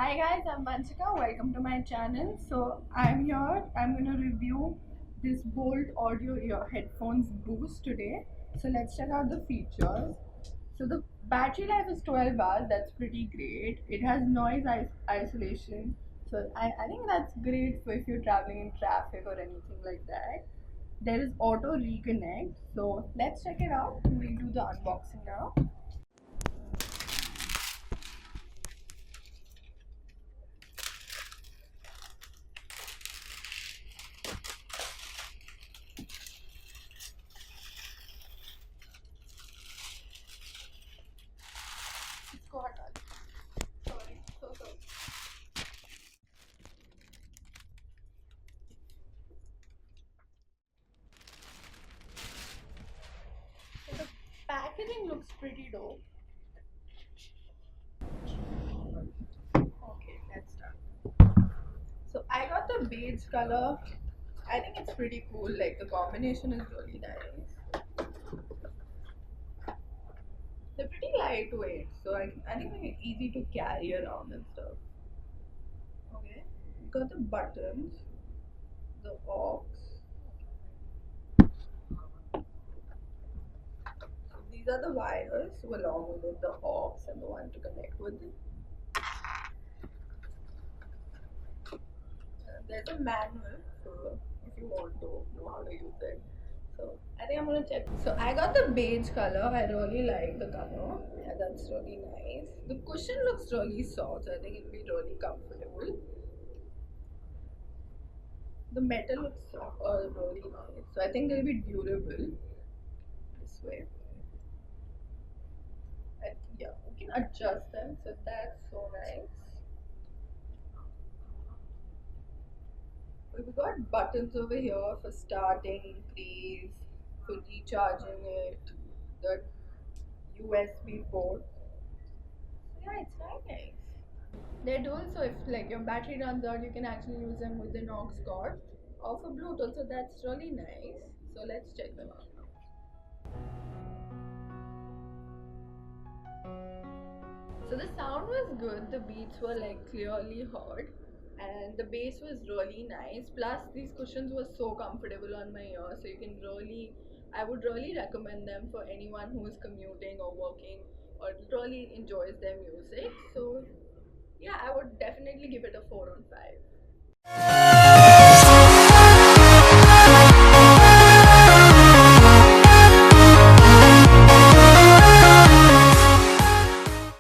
Hi guys, I'm Vanchika. Welcome to my channel. So I'm here. I'm gonna review this Boult Audio Ear Headphones Boost today. So let's check out the features. So the battery life is 12 hours. That's pretty great. It has noise isolation. So I think that's great for if you're traveling in traffic or anything like that. There is auto reconnect. So let's check it out. We'll do the unboxing now. It's got sorry, so sorry. So the packaging looks pretty dope. Okay, let's start. So I got the beige color. I think it's pretty cool. Like the combination is really nice. They're pretty lightweight, so I think they're easy to carry around and stuff. Okay, we got the buttons, the aux. So these are the wires along with the aux and the one to connect with it. There's a manual, so if you want to know how to use it. So I think I'm gonna check. So I got the beige color. I really like the color. Yeah, that's really nice. The cushion looks really soft. So I think it'll be really comfortable. The metal looks really nice. So I think it'll be durable this way. And yeah, we can adjust them. So that's so nice. We got buttons over here for starting, increase, for recharging it, the USB port. So yeah, it's very nice. They're dual, so if like your battery runs out, you can actually use them with the aux cord or for Bluetooth. So that's really nice. So let's check them out now. So the sound was good. The beats were like clearly heard, and the bass was really nice. Plus, these cushions were so comfortable on my ear, so you can really, I would really recommend them for anyone who is commuting or working or really enjoys their music. So yeah, I would definitely give it a 4 on 5.